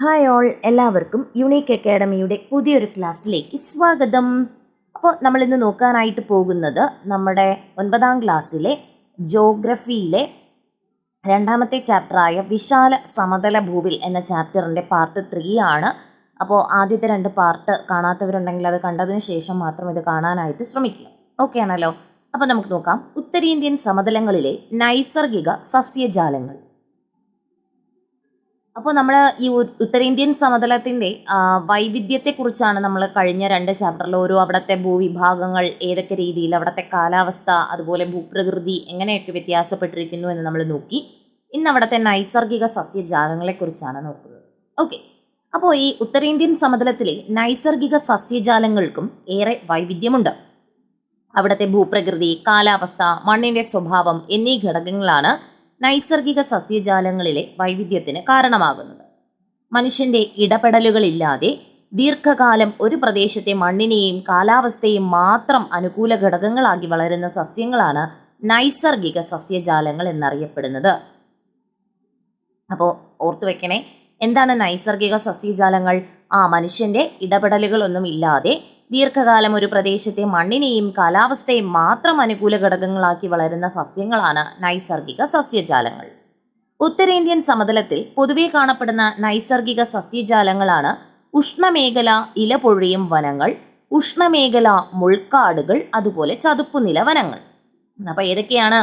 Hi all, എല്ലാവർക്കും unique അക്കാഡമിയുടെ പുതിയൊരു ക്ലാസ്സിലേക്ക് സ്വാഗതം. അപ്പോൾ നമ്മളിന്ന് നോക്കാനായിട്ട് പോകുന്നത് നമ്മുടെ 9ാം ക്ലാസ്സിലെ ജോഗ്രഫിയിലെ രണ്ടാമത്തെ ചാപ്റ്ററായ വിശാല സമതല ഭൂവിൽ എന്ന ചാപ്റ്ററിൻ്റെ പാർട്ട് 3 ആണ്. അപ്പോൾ ആദ്യത്തെ 2 പാർട്ട് കാണാത്തവരുണ്ടെങ്കിൽ അത് കണ്ടതിന് ശേഷം മാത്രം ഇത് കാണാനായിട്ട് ശ്രമിക്കുക. ഓക്കെ ആണല്ലോ? അപ്പോൾ നമുക്ക് നോക്കാം. ഉത്തരേന്ത്യൻ സമതലങ്ങളിലെ നൈസർഗിക സസ്യജാലങ്ങൾ. അപ്പോൾ നമ്മൾ ഈ ഉത്തരേന്ത്യൻ സമതലത്തിൻ്റെ വൈവിധ്യത്തെക്കുറിച്ചാണ് നമ്മൾ കഴിഞ്ഞ 2 ചാപ്റ്ററിൽ അവിടുത്തെ ഭൂവിഭാഗങ്ങൾ ഏതൊക്കെ രീതിയിൽ, അവിടുത്തെ കാലാവസ്ഥ, അതുപോലെ ഭൂപ്രകൃതി എങ്ങനെയൊക്കെ വ്യത്യാസപ്പെട്ടിരിക്കുന്നു എന്ന് നമ്മൾ നോക്കി. ഇന്ന് അവിടുത്തെ നൈസർഗിക സസ്യജാലങ്ങളെക്കുറിച്ചാണ് നോക്കുന്നത്. ഓക്കെ, അപ്പോൾ ഈ ഉത്തരേന്ത്യൻ സമതലത്തിലെ നൈസർഗിക സസ്യജാലങ്ങൾക്കും ഏറെ വൈവിധ്യമുണ്ട്. അവിടുത്തെ ഭൂപ്രകൃതി, കാലാവസ്ഥ, മണ്ണിൻ്റെ സ്വഭാവം എന്നീ ഘടകങ്ങളാണ് നൈസർഗിക സസ്യജാലങ്ങളിലെ വൈവിധ്യത്തിന് കാരണമാകുന്നത്. മനുഷ്യന്റെ ഇടപെടലുകളില്ലാതെ ദീർഘകാലം ഒരു പ്രദേശത്തെ മണ്ണിനെയും കാലാവസ്ഥയെയും മാത്രം അനുകൂല ഘടകങ്ങളാക്കി വളരുന്ന സസ്യങ്ങളാണ് നൈസർഗിക സസ്യജാലങ്ങൾ എന്നറിയപ്പെടുന്നത്. അപ്പോൾ ഓർത്തു വെക്കണേ, എന്താണ് നൈസർഗിക സസ്യജാലങ്ങൾ? മനുഷ്യന്റെ ഇടപെടലുകളൊന്നും ഇല്ലാതെ ദീർഘകാലം ഒരു പ്രദേശത്തെ മണ്ണിനെയും കാലാവസ്ഥയെയും മാത്രം അനുകൂല ഘടകങ്ങളാക്കി വളരുന്ന സസ്യങ്ങളാണ് നൈസർഗിക സസ്യജാലങ്ങൾ. ഉത്തരേന്ത്യൻ സമതലത്തിൽ പൊതുവെ കാണപ്പെടുന്ന നൈസർഗിക സസ്യജാലങ്ങളാണ് ഉഷ്ണമേഖല ഇലപൊഴിയും വനങ്ങൾ, ഉഷ്ണമേഖല മുൾക്കാടുകൾ, അതുപോലെ ചതുപ്പുനില വനങ്ങൾ. അപ്പോൾ ഏതൊക്കെയാണ്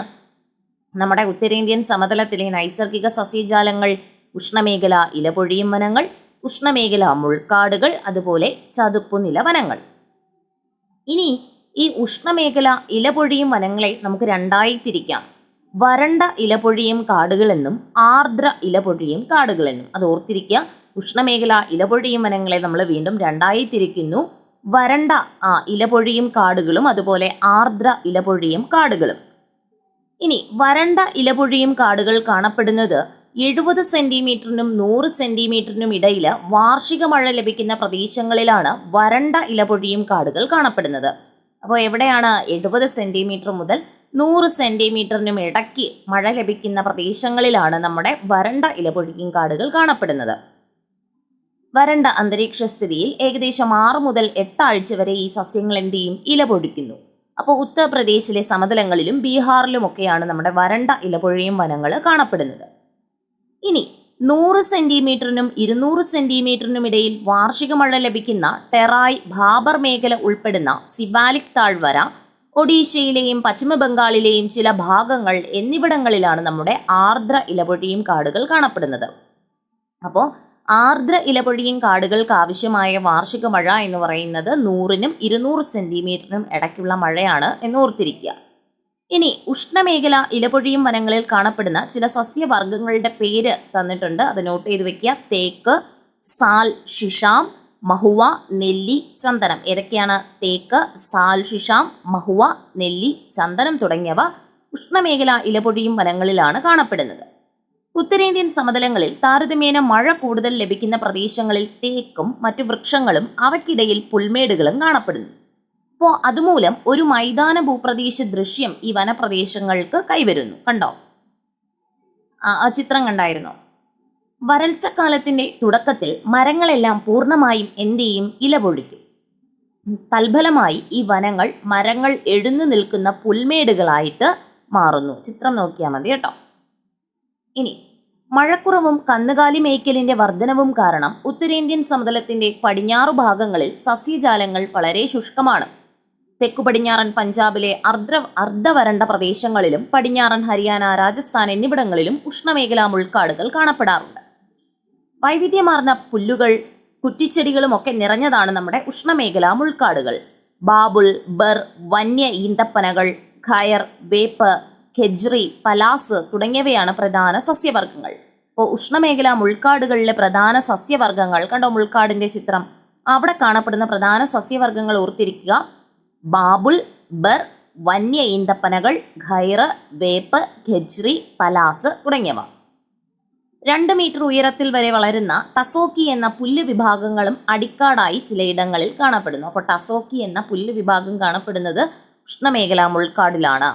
നമ്മുടെ ഉത്തരേന്ത്യൻ സമതലത്തിലെ നൈസർഗിക സസ്യജാലങ്ങൾ? ഉഷ്ണമേഖല ഇലപൊഴിയും വനങ്ങൾ, ഉഷ്ണമേഖല മുൾക്കാടുകൾ, അതുപോലെ ചതുപ്പുനില വനങ്ങൾ. ഇനി ഈ ഉഷ്ണമേഖല ഇലപൊഴിയും വനങ്ങളെ നമുക്ക് 2ആയി തിരിക്കാം. വരണ്ട ഇലപൊഴിയും കാടുകളെന്നും ആർദ്ര ഇലപൊഴിയും കാടുകളെന്നും. അത് ഓർത്തിരിക്കുക. ഉഷ്ണമേഖല ഇലപൊഴിയും വനങ്ങളെ നമ്മൾ വീണ്ടും 2ആയി തിരിക്കുന്നു. വരണ്ട ഇലപൊഴിയും കാടുകളും, അതുപോലെ ആർദ്ര ഇലപൊഴിയും കാടുകളും. ഇനി വരണ്ട ഇലപൊഴിയും കാടുകൾ കാണപ്പെടുന്നത് 70 സെന്റിമീറ്ററിനും 100 സെന്റിമീറ്ററിനും ഇടയിൽ വാർഷിക മഴ ലഭിക്കുന്ന പ്രദേശങ്ങളിലാണ് വരണ്ട ഇലപൊഴിയും കാടുകൾ കാണപ്പെടുന്നത്. അപ്പോൾ എവിടെയാണ്? 70 സെന്റിമീറ്റർ മുതൽ 100 സെന്റിമീറ്ററിനും ഇടയ്ക്ക് മഴ ലഭിക്കുന്ന പ്രദേശങ്ങളിലാണ് നമ്മുടെ വരണ്ട ഇലപൊഴിയും കാടുകൾ കാണപ്പെടുന്നത്. വരണ്ട അന്തരീക്ഷ സ്ഥിതിയിൽ ഏകദേശം 6 മുതൽ 8 ആഴ്ച വരെ ഈ സസ്യങ്ങൾ എന്ത് ചെയ്യും? ഇലപൊഴിക്കുന്നു. അപ്പോൾ ഉത്തർപ്രദേശിലെ സമതലങ്ങളിലും ബീഹാറിലുമൊക്കെയാണ് നമ്മുടെ വരണ്ട ഇലപൊഴിയും വനങ്ങൾ കാണപ്പെടുന്നത്. ഇനി 100 സെന്റിമീറ്ററിനും 200 സെന്റിമീറ്ററിനും ഇടയിൽ വാർഷിക മഴ ലഭിക്കുന്ന ടെറായ്, ഭാബർ മേഖല ഉൾപ്പെടുന്ന സിവാലിക് താഴ്വര, ഒഡീഷയിലെയും പശ്ചിമ ബംഗാളിലെയും ചില ഭാഗങ്ങൾ എന്നിവിടങ്ങളിലാണ് നമ്മുടെ ആർദ്ര ഇലപൊഴിയും കാടുകൾ കാണപ്പെടുന്നത്. അപ്പോൾ ആർദ്ര ഇലപൊഴിയും കാടുകൾക്ക് ആവശ്യമായ വാർഷിക മഴ എന്ന് പറയുന്നത് 100നും 200 സെന്റിമീറ്ററിനും ഇടയ്ക്കുള്ള മഴയാണ് എന്ന് ഓർത്തിരിക്കുക. ഇനി ഉഷ്ണമേഖല ഇലപൊഴിയും വനങ്ങളിൽ കാണപ്പെടുന്ന ചില സസ്യവർഗ്ഗങ്ങളുടെ പേര് തന്നിട്ടുണ്ട്, അത് നോട്ട് ചെയ്ത് വെക്കുക. തേക്ക്, സാൽ, ശിഷാം, മഹുവ, നെല്ലി, ചന്ദനം. ഏതൊക്കെയാണ്? തേക്ക്, സാൽ, ശിഷാം, മഹുവ, നെല്ലി, ചന്ദനം തുടങ്ങിയവ ഉഷ്ണമേഖല ഇലപൊഴിയും വനങ്ങളിലാണ് കാണപ്പെടുന്നത്. ഉത്തരേന്ത്യൻ സമതലങ്ങളിൽ താരതമ്യേന മഴ കൂടുതൽ ലഭിക്കുന്ന പ്രദേശങ്ങളിൽ തേക്കും മറ്റു വൃക്ഷങ്ങളും അവയ്ക്കിടയിൽ പുൽമേടുകളും കാണപ്പെടുന്നു. അപ്പോൾ അതുമൂലം ഒരു മൈതാന ഭൂപ്രദേശ ദൃശ്യം ഈ വനപ്രദേശങ്ങൾക്ക് കൈവരുന്നു. കണ്ടോ? ആ ചിത്രം കണ്ടായിരുന്നോ? വരൾച്ചക്കാലത്തിന്റെ തുടക്കത്തിൽ മരങ്ങളെല്ലാം പൂർണ്ണമായും എന്ത് ചെയ്യും? ഇലപൊഴിക്കും. തൽഫലമായി ഈ വനങ്ങൾ മരങ്ങൾ എഴുന്നു നിൽക്കുന്ന പുൽമേടുകളായിട്ട് മാറുന്നു. ചിത്രം നോക്കിയാൽ മതി കേട്ടോ. ഇനി മഴക്കുറവും കന്നുകാലി മേയ്ക്കലിന്റെ വർധനവും കാരണം ഉത്തരേന്ത്യൻ സമതലത്തിന്റെ പടിഞ്ഞാറു ഭാഗങ്ങളിൽ സസ്യജാലങ്ങൾ വളരെ ശുഷ്കമാണ്. തെക്കു പടിഞ്ഞാറൻ പഞ്ചാബിലെ അർദ്ധവരണ്ട പ്രദേശങ്ങളിലും പടിഞ്ഞാറൻ ഹരിയാന, രാജസ്ഥാൻ എന്നിവിടങ്ങളിലും ഉഷ്ണമേഖലാ മുൾക്കാടുകൾ കാണപ്പെടാറുണ്ട്. വൈവിധ്യമാർന്ന പുല്ലുകൾ, കുറ്റിച്ചെടികളും ഒക്കെ നിറഞ്ഞതാണ് നമ്മുടെ ഉഷ്ണമേഖലാ മുൾക്കാടുകൾ. ബാബുൾ, ബർ, വന്യ ഈന്തപ്പനകൾ, ഖയർ, വേപ്പ്, ഖെജ്രി, പലാസ് തുടങ്ങിയവയാണ് പ്രധാന സസ്യവർഗ്ഗങ്ങൾ. അപ്പോൾ ഉഷ്ണമേഖലാ മുൾക്കാടുകളിലെ പ്രധാന സസ്യവർഗ്ഗങ്ങൾ കണ്ടോ? മുൾക്കാടിന്റെ ചിത്രം. അവിടെ കാണപ്പെടുന്ന പ്രധാന സസ്യവർഗ്ഗങ്ങൾ ഓർത്തിരിക്കുക. ബാബുൾ, ബർ, വന്യ ഈന്തപ്പനകൾ, ഖൈറ്, വേപ്പ്, ഖെജ്രി, പലാസ് തുടങ്ങിയവ. 2 മീറ്റർ ഉയരത്തിൽ വരെ വളരുന്ന ടസോക്കി എന്ന പുല്ല് വിഭാഗങ്ങളും അടിക്കാടായി ചിലയിടങ്ങളിൽ കാണപ്പെടുന്നു. അപ്പോൾ ടസോക്കി എന്ന പുല്ല് വിഭാഗം കാണപ്പെടുന്നത് ഉഷ്ണമേഖലാ മുൾക്കാടിലാണ്.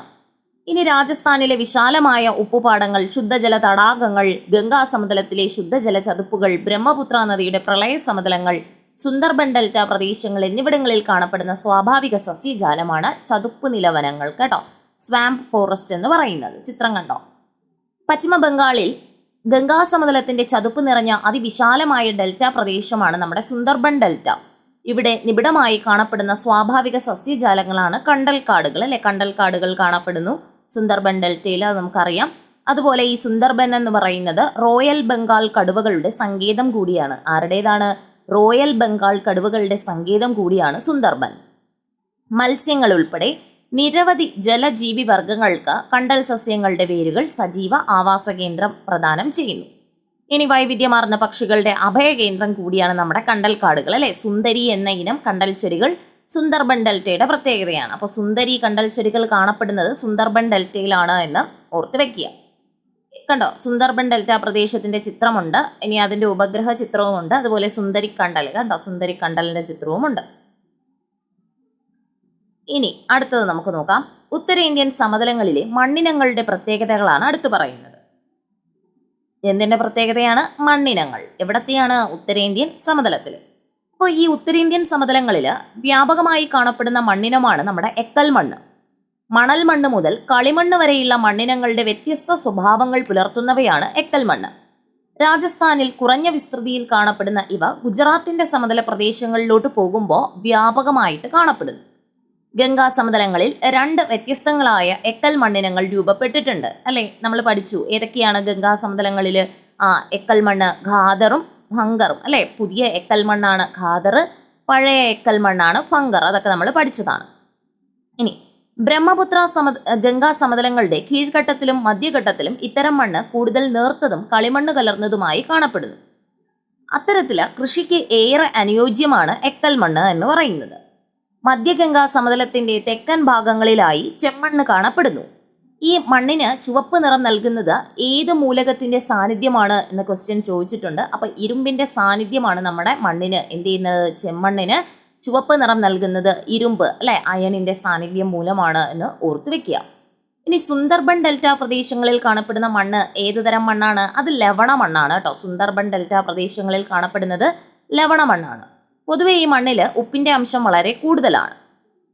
ഇനി രാജസ്ഥാനിലെ വിശാലമായ ഉപ്പുപാടങ്ങൾ, ശുദ്ധജല തടാകങ്ങൾ, ഗംഗാ സമതലത്തിലെ ശുദ്ധജല ചതുപ്പുകൾ, ബ്രഹ്മപുത്ര നദിയുടെ പ്രളയ സമതലങ്ങൾ, സുന്ദർബൻ ഡെൽറ്റ പ്രദേശങ്ങൾ എന്നിവിടങ്ങളിൽ കാണപ്പെടുന്ന സ്വാഭാവിക സസ്യജാലമാണ് ചതുപ്പ് നിലവനങ്ങൾ കേട്ടോ. സ്വാമ്പ് ഫോറസ്റ്റ് എന്ന് പറയുന്നത്. ചിത്രം കണ്ടോ. പശ്ചിമ ബംഗാളിൽ ഗംഗാ സമതലത്തിന്റെ ചതുപ്പ് നിറഞ്ഞ അതിവിശാലമായ ഡെൽറ്റ പ്രദേശമാണ് നമ്മുടെ സുന്ദർബൻ ഡെൽറ്റ. ഇവിടെ നിബിഡമായി കാണപ്പെടുന്ന സ്വാഭാവിക സസ്യജാലങ്ങളാണ് കണ്ടൽക്കാടുകൾ അല്ലെ. കണ്ടൽക്കാടുകൾ കാണപ്പെടുന്നു സുന്ദർബൻ ഡെൽറ്റയിൽ, അത് നമുക്കറിയാം. അതുപോലെ ഈ സുന്ദർബൻ എന്ന് പറയുന്നത് റോയൽ ബംഗാൾ കടുവകളുടെ സങ്കേതം കൂടിയാണ്. ആരുടേതാണ്? റോയൽ ബംഗാൾ കടുവകളുടെ സങ്കേതം കൂടിയാണ് സുന്ദർബൻ. മത്സ്യങ്ങൾ ഉൾപ്പെടെ നിരവധി ജലജീവി വർഗങ്ങൾക്ക് കണ്ടൽ സസ്യങ്ങളുടെ വേരുകൾ സജീവ ആവാസ കേന്ദ്രം പ്രദാനം ചെയ്യുന്നു. ഇനി വൈവിധ്യമാർന്ന പക്ഷികളുടെ അഭയകേന്ദ്രം കൂടിയാണ് നമ്മുടെ കണ്ടൽക്കാടുകൾ അല്ലെ. സുന്ദരി എന്ന ഇനം കണ്ടൽ ചെടികൾ സുന്ദർബൻ ഡെൽറ്റയുടെ പ്രത്യേകതയാണ്. അപ്പോൾ സുന്ദരി കണ്ടൽ ചെടികൾ കാണപ്പെടുന്നത് സുന്ദർബൻ ഡെൽറ്റയിലാണ് എന്ന് ഓർത്ത് വെക്കുക. കണ്ടോ, സുന്ദർബൻ ഡെൽറ്റ പ്രദേശത്തിന്റെ ചിത്രമുണ്ട്. ഇനി അതിന്റെ ഉപഗ്രഹ ചിത്രവുമുണ്ട്. അതുപോലെ സുന്ദരി കണ്ടൽ കണ്ടോ, സുന്ദരി കണ്ടലിന്റെ ചിത്രവുമുണ്ട്. ഇനി അടുത്തത് നമുക്ക് നോക്കാം. ഉത്തരേന്ത്യൻ സമതലങ്ങളിലെ മണ്ണിനങ്ങളുടെ പ്രത്യേകതകളാണ് അടുത്ത് പറയുന്നത്. എന്തിന്റെ പ്രത്യേകതയാണ്? മണ്ണിനങ്ങൾ. എവിടത്തെയാണ്? ഉത്തരേന്ത്യൻ സമതലത്തിൽ. അപ്പോൾ ഈ ഉത്തരേന്ത്യൻ സമതലങ്ങളിൽ വ്യാപകമായി കാണപ്പെടുന്ന മണ്ണിനമാണ് നമ്മുടെ എക്കൽ മണ്ണ്. മണൽ മണ്ണ് മുതൽ കളിമണ്ണ് വരെയുള്ള മണ്ണിനങ്ങളുടെ വ്യത്യസ്ത സ്വഭാവങ്ങൾ പുലർത്തുന്നവയാണ് എക്കൽ മണ്ണ്. രാജസ്ഥാനിൽ കുറഞ്ഞ വിസ്തൃതിയിൽ കാണപ്പെടുന്ന ഇവ ഗുജറാത്തിന്റെ സമതല പ്രദേശങ്ങളിലോട്ട് പോകുമ്പോൾ വ്യാപകമായിട്ട് കാണപ്പെടുന്നു. ഗംഗാ സമതലങ്ങളിൽ 2 വ്യത്യസ്തങ്ങളായ എക്കൽ മണ്ണിനങ്ങൾ രൂപപ്പെട്ടിട്ടുണ്ട് അല്ലെ. നമ്മൾ പഠിച്ചു ഏതൊക്കെയാണ് ഗംഗാ സമതലങ്ങളിൽ. എക്കൽ മണ്ണ് ഖാദറും ഭംഗറും അല്ലെ. പുതിയ എക്കൽ മണ്ണാണ് ഖാദർ, പഴയ എക്കൽ മണ്ണാണ് ഭംഗർ. അതൊക്കെ നമ്മൾ പഠിച്ചതാണ്. ഇനി ബ്രഹ്മപുത്ര ഗംഗാ സമതലങ്ങളുടെ കീഴ്ഘട്ടത്തിലും മധ്യഘട്ടത്തിലും ഇത്തരം മണ്ണ് കൂടുതൽ നേർത്തതും കളിമണ്ണ് കലർന്നതുമായി കാണപ്പെടുന്നു. അത്തരത്തില് കൃഷിക്ക് ഏറെ അനുയോജ്യമാണ് എക്കൽ മണ്ണ് എന്ന് പറയുന്നത്. മധ്യഗംഗാ സമതലത്തിന്റെ തെക്കൻ ഭാഗങ്ങളിലായി ചെമ്മണ്ണ് കാണപ്പെടുന്നു. ഈ മണ്ണിന് ചുവപ്പ് നിറം നൽകുന്നത് ഏത് മൂലകത്തിന്റെ സാന്നിധ്യമാണ് എന്ന ക്വസ്റ്റ്യൻ ചോദിച്ചിട്ടുണ്ട്. അപ്പൊ ഇരുമ്പിന്റെ സാന്നിധ്യമാണ് നമ്മുടെ മണ്ണിന് എന്ത് ചെയ്യുന്നത്? ചെമ്മണ്ണിന് ചുവപ്പ് നിറം നൽകുന്നത് ഇരുമ്പ് അല്ലെ, അയണിന്റെ സാന്നിധ്യം മൂലമാണ് എന്ന് ഓർത്തു വെക്കുക. ഇനി സുന്ദർബൻ ഡെൽറ്റ പ്രദേശങ്ങളിൽ കാണപ്പെടുന്ന മണ്ണ് ഏതുതരം മണ്ണാണ്? അത് ലവണ മണ്ണാണ് കേട്ടോ. സുന്ദർബൻ ഡെൽറ്റ പ്രദേശങ്ങളിൽ കാണപ്പെടുന്നത് ലവണ മണ്ണാണ്. പൊതുവെ ഈ മണ്ണിൽ ഉപ്പിന്റെ അംശം വളരെ കൂടുതലാണ്.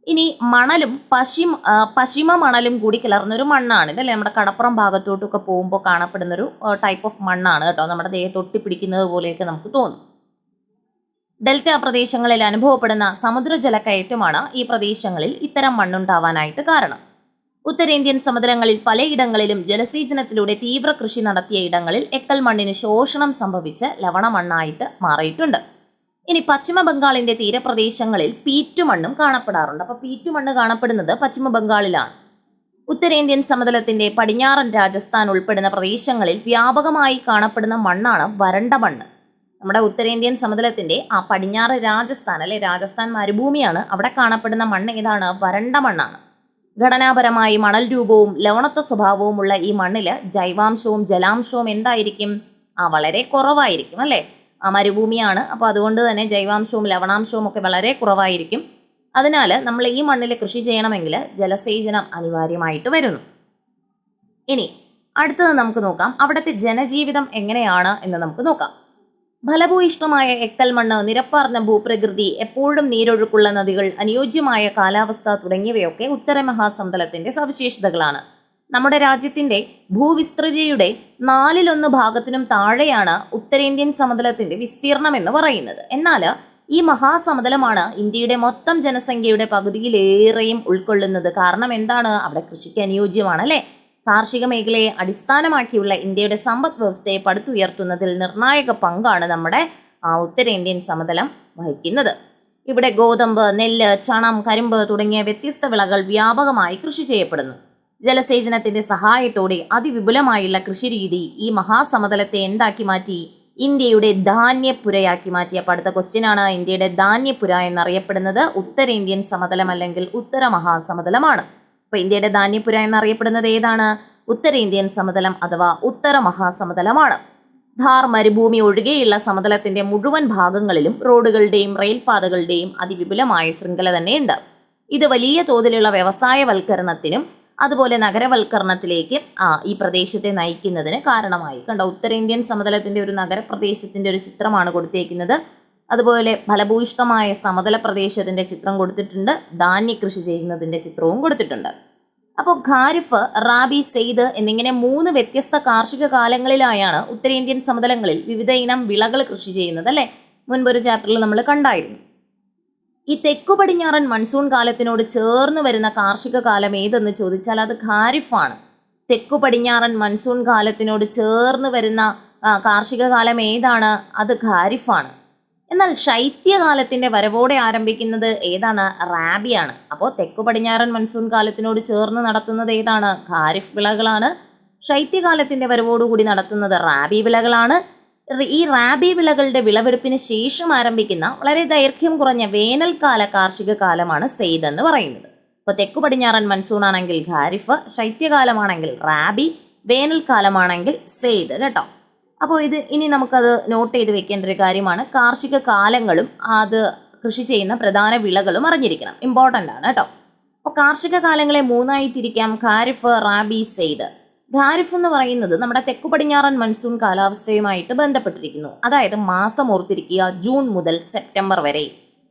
ഇനി മണലും പശിമ മണലും കൂടി കലർന്നൊരു മണ്ണാണ് ഇതല്ലേ. നമ്മുടെ കടപ്പുറം ഭാഗത്തോട്ടൊക്കെ പോകുമ്പോൾ കാണപ്പെടുന്നൊരു ടൈപ്പ് ഓഫ് മണ്ണാണ് കേട്ടോ. നമ്മുടെ ദേഹത്ത് ഒട്ടിപ്പിടിക്കുന്നത് പോലെയൊക്കെ നമുക്ക് തോന്നും. ഡെൽറ്റ പ്രദേശങ്ങളിൽ അനുഭവപ്പെടുന്ന സമുദ്രജലക്കയറ്റമാണ് ഈ പ്രദേശങ്ങളിൽ ഇത്തരം മണ്ണുണ്ടാവാനായിട്ട് കാരണം. ഉത്തരേന്ത്യൻ സമതലങ്ങളിൽ പലയിടങ്ങളിലും ജലസേചനത്തിലൂടെ തീവ്ര കൃഷി നടത്തിയ ഇടങ്ങളിൽ എക്കൽ മണ്ണിന് ശോഷണം സംഭവിച്ച് ലവണ മണ്ണായിട്ട് മാറിയിട്ടുണ്ട്. ഇനി പശ്ചിമ ബംഗാളിന്റെ തീരപ്രദേശങ്ങളിൽ പീറ്റുമണ്ണും കാണപ്പെടാറുണ്ട്. അപ്പൊ പീറ്റുമണ്ണ് കാണപ്പെടുന്നത് പശ്ചിമ ബംഗാളിലാണ്. ഉത്തരേന്ത്യൻ സമതലത്തിന്റെ പടിഞ്ഞാറൻ രാജസ്ഥാൻ ഉൾപ്പെടുന്ന പ്രദേശങ്ങളിൽ വ്യാപകമായി കാണപ്പെടുന്ന മണ്ണാണ് വരണ്ട മണ്ണ്. നമ്മുടെ ഉത്തരേന്ത്യൻ സമതലത്തിന്റെ പടിഞ്ഞാറ് രാജസ്ഥാൻ അല്ലെ, രാജസ്ഥാൻ മരുഭൂമിയാണ്. അവിടെ കാണപ്പെടുന്ന മണ്ണ് ഏതാണ്? വരണ്ട മണ്ണാണ്. ഘടനാപരമായി മണൽ രൂപവും ലവണത്വ സ്വഭാവവുമുള്ള ഈ മണ്ണില് ജൈവാംശവും ജലാംശവും എന്തായിരിക്കും? വളരെ കുറവായിരിക്കും അല്ലെ. മരുഭൂമിയാണ്. അപ്പോൾ അതുകൊണ്ട് തന്നെ ജൈവാംശവും ലവണാംശവും ഒക്കെ വളരെ കുറവായിരിക്കും. അതിനാൽ നമ്മൾ ഈ മണ്ണിൽ കൃഷി ചെയ്യണമെങ്കിൽ ജലസേചനം അനിവാര്യമായിട്ട് വരുന്നു. ഇനി അടുത്തത് നമുക്ക് നോക്കാം, അവിടുത്തെ ജനജീവിതം എങ്ങനെയാണ് എന്ന് നമുക്ക് നോക്കാം. ഫലഭൂയിഷ്ഠമായ എക്കൽ മണ്ണ്, നിരപ്പാർന്ന ഭൂപ്രകൃതി, എപ്പോഴും നീരൊഴുക്കുള്ള നദികൾ, അനുയോജ്യമായ കാലാവസ്ഥ തുടങ്ങിയവയൊക്കെ ഉത്തര മഹാസമതലത്തിന്റെ സവിശേഷതകളാണ്. നമ്മുടെ രാജ്യത്തിന്റെ ഭൂവിസ്തൃതിയുടെ 1/4 ഭാഗത്തിനും താഴെയാണ് ഉത്തരേന്ത്യൻ സമതലത്തിന്റെ വിസ്തീർണം എന്ന് പറയുന്നത്. എന്നാൽ ഈ മഹാസമതലമാണ് ഇന്ത്യയുടെ മൊത്തം ജനസംഖ്യയുടെ പകുതിയിലേറെയും ഉൾക്കൊള്ളുന്നത്. കാരണം എന്താണ്? അവിടെ കൃഷിക്ക് അനുയോജ്യമാണ് അല്ലെ. കാർഷിക മേഖലയെ അടിസ്ഥാനമാക്കിയുള്ള ഇന്ത്യയുടെ സമ്പദ് വ്യവസ്ഥയെ പടുത്തുയർത്തുന്നതിൽ നിർണായക പങ്കാണ് നമ്മുടെ ഉത്തരേന്ത്യൻ സമതലം വഹിക്കുന്നത്. ഇവിടെ ഗോതമ്പ്, നെല്ല്, ചണം, കരിമ്പ് തുടങ്ങിയ വ്യത്യസ്ത വിളകൾ വ്യാപകമായി കൃഷി ചെയ്യപ്പെടുന്നു. ജലസേചനത്തിന്റെ സഹായത്തോടെ അതിവിപുലമായുള്ള കൃഷിരീതി ഈ മഹാസമതലത്തെ എന്താക്കി മാറ്റി? ഇന്ത്യയുടെ ധാന്യപ്പുരയാക്കി മാറ്റി. അപ്പോൾ അടുത്ത ക്വസ്റ്റ്യൻ ആണ്, ഇന്ത്യയുടെ ധാന്യപ്പുര എന്നറിയപ്പെടുന്നത് ഉത്തരേന്ത്യൻ സമതലം അല്ലെങ്കിൽ ഉത്തര മഹാസമതലമാണ്. അപ്പൊ ഇന്ത്യയുടെ ധാന്യപ്പുര എന്നറിയപ്പെടുന്നത് ഏതാണ്? ഉത്തരേന്ത്യൻ സമതലം അഥവാ ഉത്തര മഹാസമതലമാണ്. ധാർ മരുഭൂമി ഒഴികെയുള്ള സമതലത്തിന്റെ മുഴുവൻ ഭാഗങ്ങളിലും റോഡുകളുടെയും റെയിൽപാതകളുടെയും അതിവിപുലമായ ശൃംഖല തന്നെയുണ്ട്. ഇത് വലിയ തോതിലുള്ള വ്യവസായവൽക്കരണത്തിനും അതുപോലെ നഗരവൽക്കരണത്തിലേക്ക് ഈ പ്രദേശത്തെ നയിക്കുന്നതിന് കാരണമായി. കണ്ടോ, ഉത്തരേന്ത്യൻ സമതലത്തിന്റെ ഒരു നഗരപ്രദേശത്തിന്റെ ഒരു ചിത്രമാണ് കൊടുത്തേക്കുന്നത്. അതുപോലെ ഫലഭൂയിഷ്ഠമായ സമതല പ്രദേശത്തിന്റെ ചിത്രം കൊടുത്തിട്ടുണ്ട്. ധാന്യ കൃഷി ചെയ്യുന്നതിന്റെ ചിത്രവും കൊടുത്തിട്ടുണ്ട്. അപ്പോൾ ഖാരിഫ്, റാബി, സെയ്ദ് എന്നിങ്ങനെ 3 വ്യത്യസ്ത കാർഷിക കാലങ്ങളിലായാണ് ഉത്തരേന്ത്യൻ സമതലങ്ങളിൽ വിവിധ ഇനം വിളകൾ കൃഷി ചെയ്യുന്നത് അല്ലെ. മുൻപൊരു ചാപ്റ്ററിൽ നമ്മൾ കണ്ടായിരുന്നു. ഈ തെക്കു പടിഞ്ഞാറൻ മൺസൂൺ കാലത്തിനോട് ചേർന്ന് വരുന്ന കാർഷിക കാലം ഏതെന്ന് ചോദിച്ചാൽ അത് ഖാരിഫാണ്. തെക്കു പടിഞ്ഞാറൻ മൺസൂൺ കാലത്തിനോട് ചേർന്ന് വരുന്ന കാർഷിക കാലം ഏതാണ്? അത് ഖാരിഫാണ്. എന്നാൽ ശൈത്യകാലത്തിന്റെ വരവോടെ ആരംഭിക്കുന്നത് ഏതാണ്? റാബിയാണ്. അപ്പോൾ തെക്കു പടിഞ്ഞാറൻ മൺസൂൺ കാലത്തിനോട് ചേർന്ന് നടത്തുന്നത് ഏതാണ്? ഖാരിഫ് വിളകളാണ്. ശൈത്യകാലത്തിന്റെ വരവോടുകൂടി നടത്തുന്നത് റാബി വിളകളാണ്. ഈ റാബി വിളകളുടെ വിളവെടുപ്പിന് ശേഷം ആരംഭിക്കുന്ന വളരെ ദൈർഘ്യം കുറഞ്ഞ വേനൽക്കാല കാർഷിക കാലമാണ് സെയ്ദ് എന്ന് പറയുന്നത്. അപ്പോൾ തെക്കു പടിഞ്ഞാറൻ മൺസൂൺ ആണെങ്കിൽ ഖാരിഫ്, ശൈത്യകാലമാണെങ്കിൽ റാബി, വേനൽക്കാലമാണെങ്കിൽ സെയ്ദ്. കേട്ടോ, അപ്പോൾ ഇനി നമുക്കത് നോട്ട് ചെയ്ത് വെക്കേണ്ട ഒരു കാര്യമാണ്. കാർഷിക കാലങ്ങളും അത് കൃഷി ചെയ്യുന്ന പ്രധാന വിളകളും അറിഞ്ഞിരിക്കണം, ഇമ്പോർട്ടൻ്റ് ആണ് കേട്ടോ. അപ്പോൾ കാർഷിക കാലങ്ങളെ 3ആയി തിരിക്കാം: ഖാരിഫ്, റാബി, സെയ്ദ്. ഖാരിഫ് എന്ന് പറയുന്നത് നമ്മുടെ തെക്കു പടിഞ്ഞാറൻ മൺസൂൺ കാലാവസ്ഥയുമായിട്ട് ബന്ധപ്പെട്ടിരിക്കുന്നു. അതായത് മാസം ഓർത്തിരിക്കുക, ജൂൺ മുതൽ സെപ്റ്റംബർ വരെ.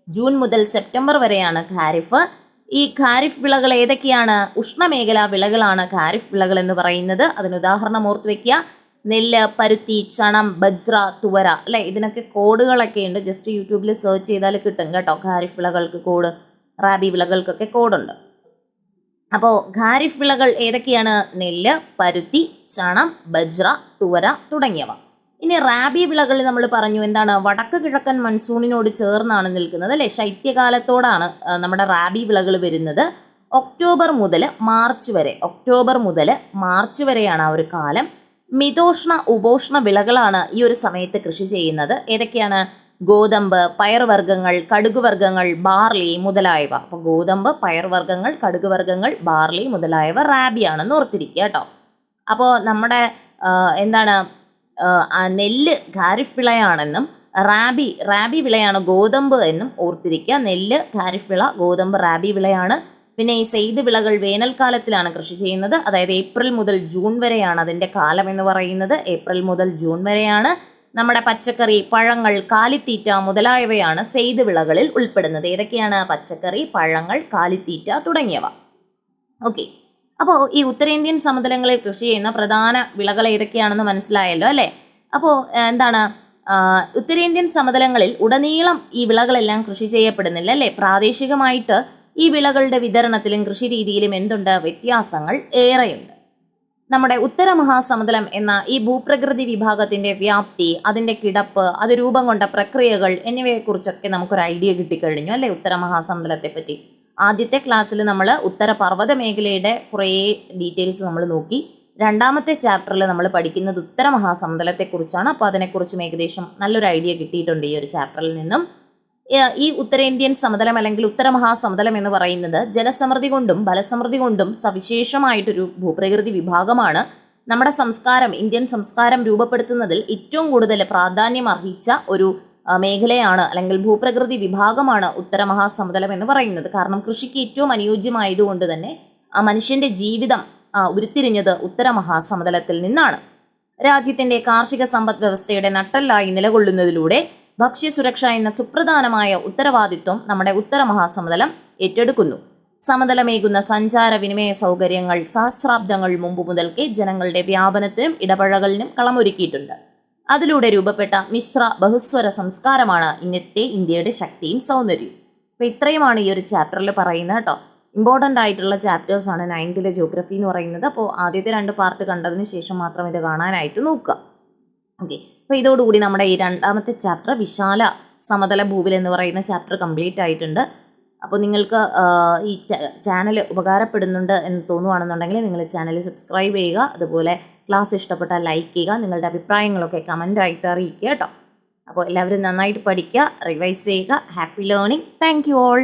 ജൂൺ മുതൽ സെപ്റ്റംബർ വരെയാണ് ഖാരിഫ്. ഈ ഖാരിഫ് വിളകൾ ഏതൊക്കെയാണ്? ഉഷ്ണമേഖലാ വിളകളാണ് ഖാരിഫ് വിളകൾ എന്ന് പറയുന്നത്. അതിന് ഉദാഹരണം ഓർത്ത് വെക്കുക: നെല്ല്, പരുത്തി, ചണം, ബജ്ര, തുവര അല്ലെ. ഇതിനൊക്കെ കോഡുകളൊക്കെ ഉണ്ട്, ജസ്റ്റ് യൂട്യൂബിൽ സെർച്ച് ചെയ്താൽ കിട്ടും കേട്ടോ. ഖാരിഫ് വിളകൾക്ക് കോഡ്, റാബി വിളകൾക്കൊക്കെ കോഡുണ്ട്. അപ്പോൾ ഖാരിഫ് വിളകൾ ഏതൊക്കെയാണ്? നെല്ല്, പരുത്തി, ചണം, ബജ്ര, തുവര തുടങ്ങിയവ. ഇനി റാബി വിളകൾ നമ്മൾ പറഞ്ഞു എന്താണ്? വടക്ക് കിഴക്കൻ മൺസൂണിനോട് ചേർന്നാണ് നിൽക്കുന്നത് അല്ലെ. ശൈത്യകാലത്തോടാണ് നമ്മുടെ റാബി വിളകൾ വരുന്നത്. ഒക്ടോബർ മുതൽ മാർച്ച് വരെയാണ് ആ ഒരു കാലം. മിതോഷ്ണ ഉപോഷ്ണ വിളകളാണ് ഈ ഒരു സമയത്ത് കൃഷി ചെയ്യുന്നത്. ഏതൊക്കെയാണ്? ഗോതമ്പ്, പയർവർഗ്ഗങ്ങൾ, കടുകുവർഗ്ഗങ്ങൾ, ബാർലി മുതലായവ. അപ്പോൾ ഗോതമ്പ്, പയർവർഗ്ഗങ്ങൾ, കടുകുവർഗ്ഗങ്ങൾ, ബാർലി മുതലായവ റാബിയാണെന്ന് ഓർത്തിരിക്കുക കേട്ടോ. അപ്പോൾ നമ്മുടെ നെല്ല് ഖാരിഫ് വിളയാണെന്നും റാബി വിളയാണ് ഗോതമ്പ് എന്നും ഓർത്തിരിക്കുക. നെല്ല് ഖാരിഫ് വിള, ഗോതമ്പ് റാബി വിളയാണ്. പിന്നെ ഈ സെയ്ദ് വിളകൾ വേനൽക്കാലത്തിലാണ് കൃഷി ചെയ്യുന്നത്. അതായത് ഏപ്രിൽ മുതൽ ജൂൺ വരെയാണ് അതിൻ്റെ കാലം എന്ന് പറയുന്നത്. ഏപ്രിൽ മുതൽ ജൂൺ വരെയാണ്. നമ്മുടെ പച്ചക്കറി, പഴങ്ങൾ, കാലിത്തീറ്റ മുതലായവയാണ് സെയ്ദ് വിളകളിൽ ഉൾപ്പെടുന്നത്. ഏതൊക്കെയാണ്? പച്ചക്കറി, പഴങ്ങൾ, കാലിത്തീറ്റ തുടങ്ങിയവ. ഓക്കെ, അപ്പോൾ ഈ ഉത്തരേന്ത്യൻ സമതലങ്ങളിൽ കൃഷി ചെയ്യുന്ന പ്രധാന വിളകൾ ഏതൊക്കെയാണെന്ന് മനസ്സിലായല്ലോ അല്ലേ. അപ്പോൾ ഉത്തരേന്ത്യൻ സമതലങ്ങളിൽ ഉടനീളം ഈ വിളകളെല്ലാം കൃഷി ചെയ്യപ്പെടുന്നില്ല അല്ലേ. പ്രാദേശികമായിട്ട് ഈ വിളകളുടെ വിതരണത്തിലും കൃഷി രീതിയിലും എന്തുണ്ട്? വ്യത്യാസങ്ങൾ ഏറെയുണ്ട്. നമ്മുടെ ഉത്തര മഹാസമതലം എന്ന ഈ ഭൂപ്രകൃതി വിഭാഗത്തിന്റെ വ്യാപ്തി, അതിന്റെ കിടപ്പ്, അത് രൂപം കൊണ്ട പ്രക്രിയകൾ എന്നിവയെക്കുറിച്ചൊക്കെ നമുക്കൊരു ഐഡിയ കിട്ടിക്കഴിഞ്ഞു അല്ലെ. ഉത്തര മഹാസമതലത്തെ പറ്റി ആദ്യത്തെ ക്ലാസ്സിൽ നമ്മൾ ഉത്തര പർവ്വത മേഖലയുടെ കുറേ ഡീറ്റെയിൽസ് നമ്മൾ നോക്കി. രണ്ടാമത്തെ ചാപ്റ്ററിൽ നമ്മൾ പഠിക്കുന്നത് ഉത്തര മഹാസമതലത്തെക്കുറിച്ചാണ്. അപ്പോൾ അതിനെക്കുറിച്ചും ഏകദേശം നല്ലൊരു ഐഡിയ കിട്ടിയിട്ടുണ്ട് ഈ ഒരു ചാപ്റ്ററിൽ നിന്നും. ഈ ഉത്തരേന്ത്യൻ സമതലം അല്ലെങ്കിൽ ഉത്തര മഹാസമതലം എന്ന് പറയുന്നത് ജലസമൃദ്ധി കൊണ്ടും ബലസമൃദ്ധി കൊണ്ടും സവിശേഷമായിട്ടൊരു ഭൂപ്രകൃതി വിഭാഗമാണ്. നമ്മുടെ സംസ്കാരം, ഇന്ത്യൻ സംസ്കാരം രൂപപ്പെടുത്തുന്നതിൽ ഏറ്റവും കൂടുതൽ പ്രാധാന്യം അർഹിച്ച ഒരു മേഖലയാണ് അല്ലെങ്കിൽ ഭൂപ്രകൃതി വിഭാഗമാണ് ഉത്തര മഹാസമതലം എന്ന് പറയുന്നത്. കാരണം കൃഷിക്ക് ഏറ്റവും അനുയോജ്യമായതുകൊണ്ട് തന്നെ മനുഷ്യന്റെ ജീവിതം ഉരുത്തിരിഞ്ഞത് ഉത്തര മഹാസമതലത്തിൽ നിന്നാണ്. രാജ്യത്തിന്റെ കാർഷിക സമ്പദ് വ്യവസ്ഥയുടെ നട്ടെല്ലായി നിലകൊള്ളുന്നതിലൂടെ ഭക്ഷ്യസുരക്ഷ എന്ന സുപ്രധാനമായ ഉത്തരവാദിത്വം നമ്മുടെ ഉത്തര മഹാസമതലം ഏറ്റെടുക്കുന്നു. സമതലമേകുന്ന സഞ്ചാര വിനിമയ സൗകര്യങ്ങൾ സഹസ്രാബ്ദങ്ങൾ മുമ്പ് മുതൽക്കേ ജനങ്ങളുടെ വ്യാപനത്തിനും ഇടപഴകലിനും കളമൊരുക്കിയിട്ടുണ്ട്. അതിലൂടെ രൂപപ്പെട്ട മിശ്ര ബഹുസ്വര സംസ്കാരമാണ് ഇന്നത്തെ ഇന്ത്യയുടെ ശക്തിയും സൗന്ദര്യവും. അപ്പോൾ ഇത്രയുമാണ് ഈ ഒരു ചാപ്റ്ററിൽ പറയുന്നത് കേട്ടോ. ഇമ്പോർട്ടൻ്റ് ആയിട്ടുള്ള ചാപ്റ്റേഴ്സാണ് 9th ജോഗ്രഫി എന്ന് പറയുന്നത്. അപ്പോൾ ആദ്യത്തെ 2 പാർട്ട് കണ്ടതിന് ശേഷം മാത്രം ഇത് കാണാനായിട്ട് നോക്കുക. ഓക്കെ, അപ്പോൾ ഇതോടുകൂടി നമ്മുടെ ഈ രണ്ടാമത്തെ ചാപ്റ്റർ വിശാല സമതല ഭൂവിൽ എന്ന് പറയുന്ന ചാപ്റ്റർ കംപ്ലീറ്റ് ആയിട്ടുണ്ട്. അപ്പോൾ നിങ്ങൾക്ക് ഈ ചാനൽ ഉപകാരപ്പെടുന്നുണ്ട് എന്ന് തോന്നുകയാണെന്നുണ്ടെങ്കിൽ നിങ്ങൾ ചാനൽ സബ്സ്ക്രൈബ് ചെയ്യുക. അതുപോലെ ക്ലാസ് ഇഷ്ടപ്പെട്ടാൽ ലൈക്ക് ചെയ്യുക. നിങ്ങളുടെ അഭിപ്രായങ്ങളൊക്കെ കമൻ്റായിട്ട് അറിയിക്കുക കേട്ടോ. അപ്പോൾ എല്ലാവരും നന്നായിട്ട് പഠിക്കുക, റിവൈസ് ചെയ്യുക. Happy learning. Thank you all.